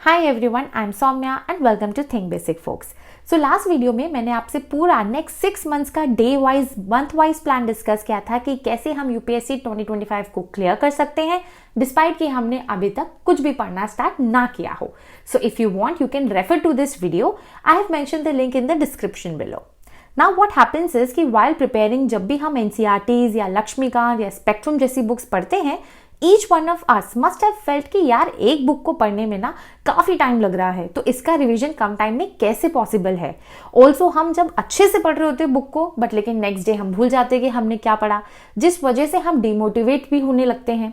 Hi everyone, I am Saumya and welcome to think basic folks. So last video में मैंने आपसे पूरा next 6 months का day wise month wise plan discuss किया था कि कैसे हम यूपीएससी 2025 को क्लियर कर सकते हैं डिस्पाइट कि हमने अभी तक कुछ भी पढ़ना स्टार्ट ना किया हो। So if you want you can refer to this video. I have mention the link in the description below. Now what happens is कि व्हाइल प्रिपेयरिंग जब भी हम एनसीईआरटीज या लक्ष्मीकांत या स्पेक्ट्रम जैसी बुक्स पढ़ते हैं, each one of us must have felt कि यार एक बुक को पढ़ने में ना काफी टाइम लग रहा है, तो इसका रिवीजन कम टाइम में कैसे पॉसिबल है। ऑल्सो हम जब अच्छे से पढ़ रहे होते हैं बुक को, बट लेकिन नेक्स्ट डे हम भूल जाते हैं कि हमने क्या पढ़ा, जिस वजह से हम डिमोटिवेट भी होने लगते हैं।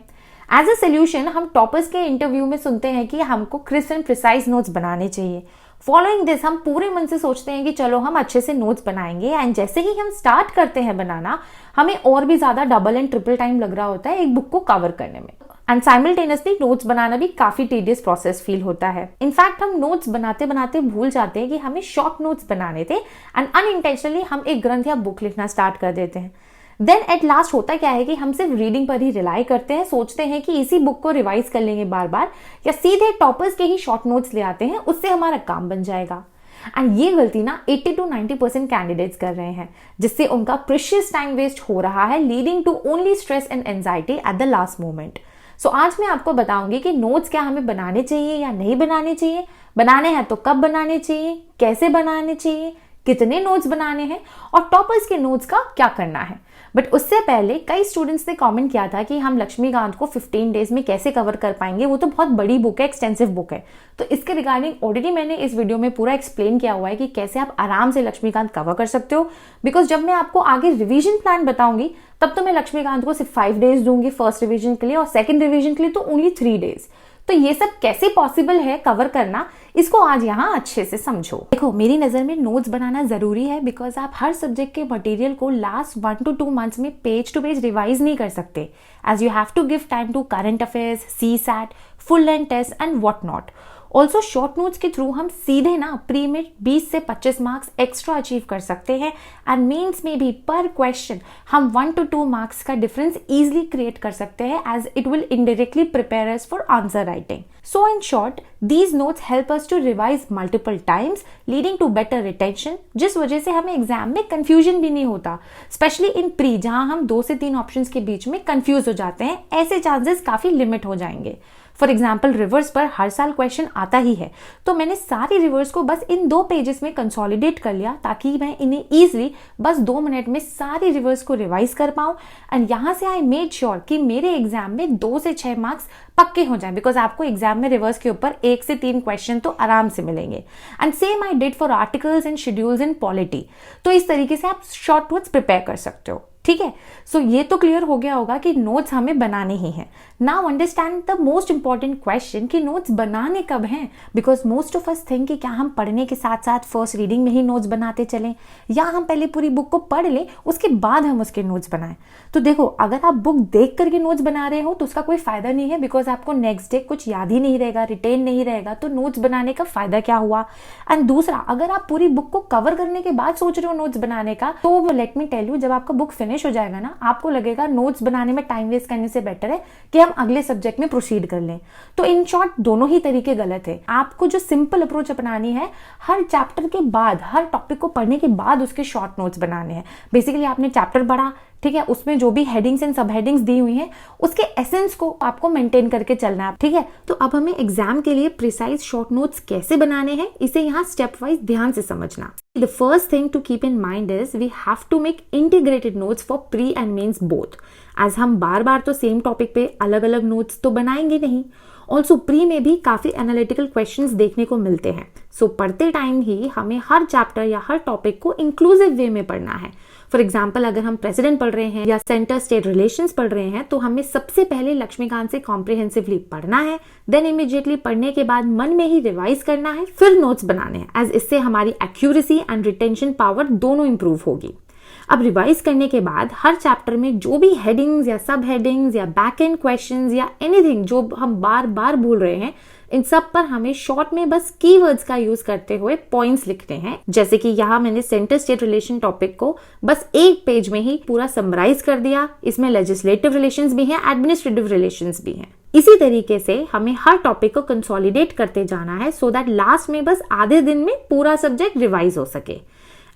एज अ सोल्यूशन हम टॉपर्स के इंटरव्यू में सुनते हैं कि हमको क्रिस्प एंड प्रिसाइज नोट्स बनाने चाहिए। फॉलोइंग दिस हम पूरे मन से सोचते हैं कि चलो हम अच्छे से नोट्स बनाएंगे, एंड जैसे ही हम स्टार्ट करते हैं बनाना, हमें और भी ज्यादा डबल एंड ट्रिपल टाइम लग रहा होता है एक बुक को कवर करने में। एंड साइमल्टेनियसली नोट्स बनाना भी काफी टीडियस प्रोसेस फील होता है। इनफैक्ट हम नोट्स बनाते बनाते भूल जाते हैं कि हमें शॉर्ट नोट्स बनाने थे, एंड अनइंटेंशनली हम एक ग्रंथ या बुक लिखना स्टार्ट कर देते हैं। देन एट लास्ट होता क्या है कि हम सिर्फ रीडिंग पर ही रिलाई करते हैं, सोचते हैं कि इसी बुक को रिवाइज कर लेंगे बार बार, या सीधे टॉपर्स के ही शॉर्ट नोट्स ले आते हैं, उससे हमारा काम बन जाएगा। एंड ये गलती ना 80 to 90% कैंडिडेट्स कर रहे हैं, जिससे उनका प्रेशियस टाइम वेस्ट हो रहा है, leading to only stress and anxiety at the last moment. So आज मैं आपको बताऊंगी कि नोट्स क्या हमें बनाने चाहिए या नहीं बनाने चाहिए, बनाने हैं तो कब बनाने चाहिए, कैसे बनाने चाहिए, कितने नोट्स बनाने हैं, और टॉपर्स के नोट्स का क्या करना है। बट उससे पहले कई स्टूडेंट्स ने कमेंट किया था कि हम लक्ष्मीकांत को 15 डेज में कैसे कवर कर पाएंगे, वो तो बहुत बड़ी बुक है, एक्सटेंसिव बुक है। तो इसके रिगार्डिंग ऑलरेडी मैंने इस वीडियो में पूरा एक्सप्लेन किया हुआ है कि कैसे आप आराम से लक्ष्मीकांत कवर कर सकते हो। बिकॉज जब मैं आपको आगे रिवीजन प्लान बताऊंगी, तब तो मैं लक्ष्मीकांत को सिर्फ 5 डेज दूंगी फर्स्ट रिवीजन के लिए, और सेकेंड रिवीजन के लिए तो ओनली 3 डेज। तो ये सब कैसे पॉसिबल है कवर करना, इसको आज यहाँ अच्छे से समझो। देखो, मेरी नजर में नोट्स बनाना जरूरी है, बिकॉज आप हर सब्जेक्ट के मटेरियल को लास्ट 1 to 2 मंथ्स में पेज टू पेज रिवाइज नहीं कर सकते, as you have to give time to current affairs, CSAT, full length test and what not. Also short notes के थ्रू हम सीधे ना प्री में 20 से 25 मार्क्स एक्स्ट्रा अचीव कर सकते हैं, एंड मेंस में भी पर क्वेश्चन हम 1 to 2 मार्क्स का डिफरेंस इजीली क्रिएट कर सकते हैं, as it will indirectly prepare us for answer writing. So in short, these notes help us to revise multiple times, leading to better retention, जिस वजह से हमें एग्जाम में कंफ्यूजन भी नहीं होता, स्पेशली इन प्री जहां हम 2 से 3 ऑप्शंस के बीच में कंफ्यूज हो जाते हैं। ऐसे चांसेस काफी लिमिट हो जाएंगे। फॉर एग्जाम्पल, रिवर्स पर हर साल क्वेश्चन आता ही है, तो मैंने सारी रिवर्स को बस इन 2 पेजेस में कंसोलिडेट कर लिया, ताकि मैं इन्हें इजीली बस 2 मिनट में सारी रिवर्स को रिवाइज कर पाऊं। एंड यहां से आई मेड श्योर कि मेरे एग्जाम में 2 से 6 मार्क्स पक्के हो जाए, बिकॉज आपको एग्जाम में रिवर्स के ऊपर 1 से 3 क्वेश्चन तो आराम से मिलेंगे। And same I did for articles and schedules in polity. तो इस तरीके से आप शॉर्ट नोट्स प्रिपेयर कर सकते हो, ठीक है। सो ये तो क्लियर हो गया होगा कि नोट्स हमें बनाने ही हैं। Now understand the most important question कि नोट्स बनाने कब हैं, because most of us think कि क्या हम पढ़ने के साथ साथ फर्स्ट रीडिंग में ही नोट्स बनाते चलें, या हम पहले पूरी बुक को पढ़ लें उसके बाद हम उसके नोट्स बनाएं। तो देखो, अगर आप बुक देख करके नोट्स बना रहे हो तो उसका कोई फायदा नहीं है, बिकॉज आपको नेक्स्ट डे कुछ याद ही नहीं रहेगा, रिटेन नहीं रहेगा, तो नोट्स बनाने का फायदा क्या हुआ। एंड दूसरा, अगर आप पूरी बुक को कवर करने के बाद सोच रहे हो नोट्स बनाने का, तो लेट मी टेल यू, जब आपका बुक फिनिश हो जाएगा ना, आपको लगेगा नोट्स बनाने में टाइम वेस्ट करने से बेटर है कि हम अगले सब्जेक्ट में प्रोसीड कर लें। तो इन शॉर्ट दोनों ही तरीके गलत है। आपको जो सिंपल अप्रोच अपनानी है, हर चैप्टर के बाद, हर टॉपिक को पढ़ने के बाद उसके शॉर्ट नोट्स बनाने हैं। बेसिकली आपने चैप्टर पढ़ा, ठीक है, उसमें जो भी हेडिंग्स एंड सब हेडिंग्स दी हुई हैं, उसके एसेंस को आपको मेंटेन करके चलना है, ठीक है। तो अब हमें एग्जाम के लिए प्रिसाइज शॉर्ट नोट्स कैसे बनाने हैं, इसे यहाँ स्टेप वाइज ध्यान से समझना। The first thing to keep in mind is we have to make integrated notes for pre and mains both, as हम बार बार तो सेम टॉपिक पे अलग अलग नोट्स तो बनाएंगे नहीं। ऑल्सो प्री में भी काफी एनालिटिकल क्वेश्चंस देखने को मिलते हैं। सो पढ़ते टाइम ही हमें हर चैप्टर या हर टॉपिक को इंक्लूसिव वे में पढ़ना है। फॉर एग्जाम्पल, अगर हम प्रेसिडेंट पढ़ रहे हैं या सेंटर स्टेट रिलेशंस पढ़ रहे हैं, तो हमें सबसे पहले लक्ष्मीकांत से कॉम्प्रिहेंसिवली पढ़ना है, देन इमीडिएटली पढ़ने के बाद मन में ही रिवाइज करना है, फिर नोट्स बनाने हैं, एज इससे हमारी एक्यूरेसी एंड रिटेंशन पावर दोनों इंप्रूव होगी। अब रिवाइज करने के बाद हर चैप्टर में जो भी हेडिंग्स या सब हेडिंग्स या बैक एंड क्वेश्चंस या एनीथिंग जो हम बार बार भूल रहे हैं, इन सब पर हमें शॉर्ट में बस कीवर्ड्स का यूज करते हुए पॉइंट्स लिखने हैं। जैसे कि यहाँ मैंने सेंटर स्टेट रिलेशन टॉपिक को बस 1 पेज में ही पूरा समराइज कर दिया। इसमें लेजिस्लेटिव रिलेशंस भी हैं, एडमिनिस्ट्रेटिव रिलेशंस भी हैं। इसी तरीके से हमें हर टॉपिक को कंसोलिडेट करते जाना है सो दैट लास्ट में बस आधे दिन में पूरा सब्जेक्ट रिवाइज हो सके।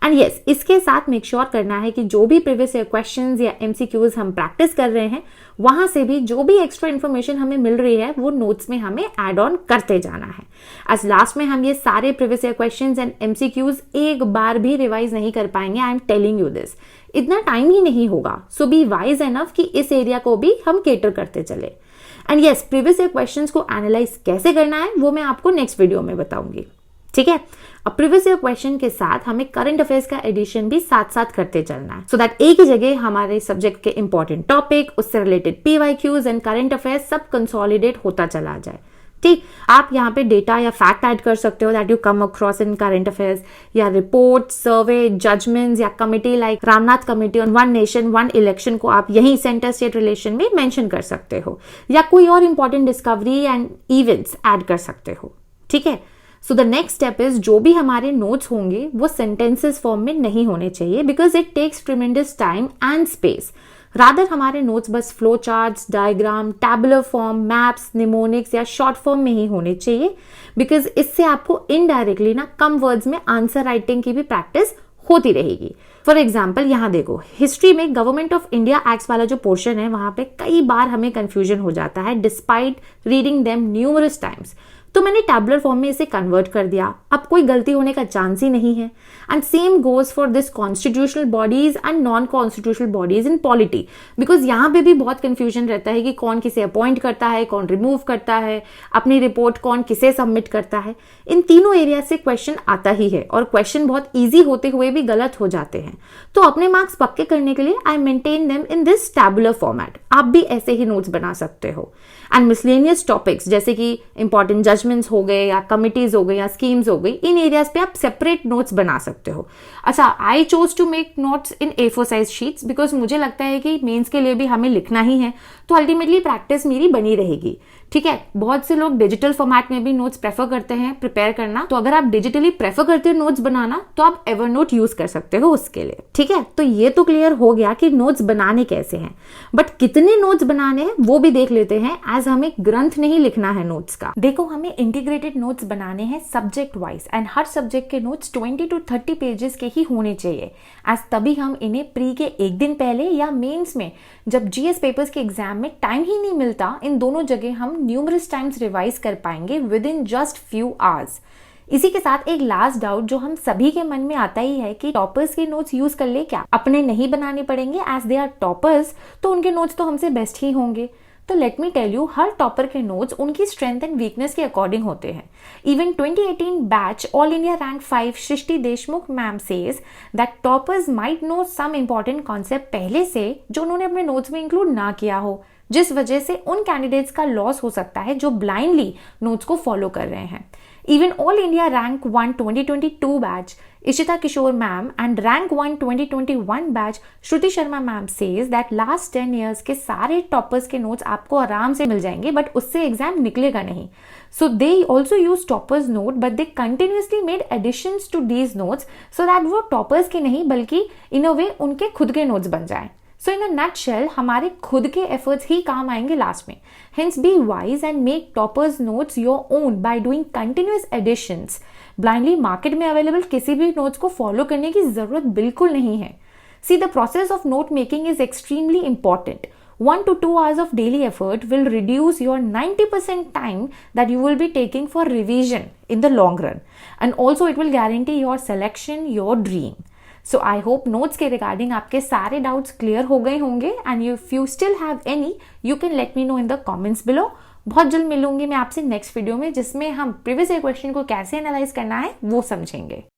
एंड यस, इसके साथ मेक श्योर करना है कि जो भी प्रीवियस ईयर क्वेश्चंस या एमसीक्यूज हम प्रैक्टिस कर रहे हैं वहां से भी जो भी एक्स्ट्रा इन्फॉर्मेशन हमें मिल रही है वो नोट्स में हमें ऐड ऑन करते जाना है। आज लास्ट में हम ये सारे previous year questions and MCQs एक बार भी रिवाइज नहीं कर पाएंगे, I am telling you this. इतना टाइम ही नहीं होगा, सो बी वाइज एनफ कि इस एरिया को भी हम केटर करते चले। And yes, previous year questions को एनालाइज कैसे करना है वो मैं आपको नेक्स्ट वीडियो में बताऊंगी, ठीक है। अब प्रीवियस ईयर क्वेश्चन के साथ हमें करंट अफेयर्स का एडिशन भी साथ साथ करते चलना है, सो दैट एक ही जगह हमारे सब्जेक्ट के इंपॉर्टेंट टॉपिक, उससे related PYQs and current affairs सब कंसोलिडेट होता चला जाए, ठीक। आप यहाँ पे डेटा या फैक्ट ऐड कर सकते हो that you come across in current affairs, या रिपोर्ट, सर्वे, जजमेंट्स या committee like Ramnath committee on one nation one election को आप यही सेंटर स्टेट रिलेशन में मेंशन कर सकते हो, या कोई और important discovery and events add कर सकते हो, ठीक है। So the next step is जो भी हमारे नोट्स होंगे वो सेंटेंसेस फॉर्म में नहीं होने चाहिए because it takes tremendous time and space. Rather हमारे नोट्स बस flow charts, diagram, tabular form, maps, mnemonics या शॉर्ट फॉर्म में ही होने चाहिए बिकॉज इससे आपको इनडायरेक्टली ना कम वर्ड्स में आंसर राइटिंग की भी प्रैक्टिस होती रहेगी। फॉर एग्जाम्पल यहाँ देखो, हिस्ट्री में गवर्नमेंट ऑफ इंडिया एक्ट्स वाला जो पोर्शन है वहां पे कई बार हमें कंफ्यूजन हो जाता है despite reading them numerous times, तो मैंने टैबुलर फॉर्म में इसे कन्वर्ट कर दिया, अब कोई गलती होने का चांस ही नहीं है। And same goes for this constitutional bodies and non constitutional bodies in polity, because यहाँ पे भी बहुत कंफ्यूजन रहता है कि कौन किसे अपॉइंट करता है, कौन रिमूव करता है, अपनी रिपोर्ट कौन किसे सबमिट करता है। इन तीनों एरिया से क्वेश्चन आता ही है और क्वेश्चन बहुत ईजी होते हुए भी गलत हो जाते हैं, तो अपने मार्क्स पक्के करने के लिए I maintain them in this tabular format. आप भी ऐसे ही नोट्स बना सकते हो। एंड मिसलेनियस टॉपिक्स जैसे कि इंपॉर्टेंट जजमेंट्स हो गए या कमिटीज हो गई या स्कीम्स हो गई, इन एरियाज पे आप सेपरेट नोट्स बना सकते हो। अच्छा, I chose to make notes in A4 size sheets because मुझे लगता है कि मेंस के लिए भी हमें लिखना ही है, तो अल्टीमेटली प्रैक्टिस मेरी बनी रहेगी, ठीक है। बहुत से लोग डिजिटल फॉर्मेट में भी नोट्स प्रेफर करते हैं प्रिपेयर करना, तो अगर आप डिजिटली प्रेफर करते हो नोट्स बनाना तो आप एवरनोट यूज कर सकते हो उसके लिए, ठीक है। तो ये तो क्लियर हो गया कि नोट्स बनाने कैसे हैं, बट कितने नोट्स बनाने हैं वो भी देख लेते हैं, एज हमें ग्रंथ नहीं लिखना है नोट्स का। देखो, हमें इंटीग्रेटेड नोट्स बनाने हैं subject wise and her subject के नोट्स 20 to 30 पेजेस के ही होने चाहिए, एज तभी हम इन्हें प्री के एक दिन पहले या मेंस में जब जीएस पेपर्स के एग्जाम में टाइम ही नहीं मिलता, इन दोनों जगह हम न्यूमरस टाइम्स रिवाइज कर पाएंगे with in just few hours. इसी के साथ एक लास्ट डाउट जो हम सभी के मन में आता ही है कि टॉपर्स के नोट्स यूज कर ले क्या, अपने नहीं बनाने पड़ेंगे एज दे आर टॉपर्स, तो उनके नोट्स तो हमसे बेस्ट ही होंगे। तो लेट मी टेल यू, हर टॉपर के नोट्स उनकी स्ट्रेंथ एंड वीकनेस के अकॉर्डिंग होते हैं। Even 2018 batch all India rank 5 Srishti Deshmukh ma'am says that toppers might know some important concept पहले से जो उन्होंने अपने नोट्स में इंक्लूड ना किया हो, जिस वजह से उन कैंडिडेट्स का लॉस हो सकता है जो ब्लाइंडली नोट्स को फॉलो कर रहे हैं। Even All India Rank 1 2022 batch Ishita Kishore ma'am and Rank 1 2021 batch Shruti Sharma ma'am says that last 10 years के सारे toppers के notes आपको आराम से मिल जाएंगे, but उससे एग्जाम निकलेगा नहीं। So they also use toppers note, but they continuously made additions to these notes so that वो toppers के नहीं बल्कि in a way उनके खुद के notes बन जाए। सो इन अ नटशेल हमारे खुद के एफर्ट्स ही काम आएंगे लास्ट में। Hence be wise and make toppers notes your own by doing continuous additions. Blindly market में अवेलेबल किसी भी नोट्स को फॉलो करने की जरूरत बिल्कुल नहीं है। See, the process of note making is extremely important. 1 to 2 hours of daily effort will reduce your 90% time that you will be taking for revision in the long run, and also it will guarantee your selection, your dream. So I hope notes के regarding आपके सारे doubts clear हो गए होंगे, and if you still have any, you can let me know in the comments below. बहुत जल्द मिलूंगी मैं आपसे नेक्स्ट वीडियो में, जिसमें हम प्रीवियस ईयर क्वेश्चन को कैसे एनालाइज करना है वो समझेंगे।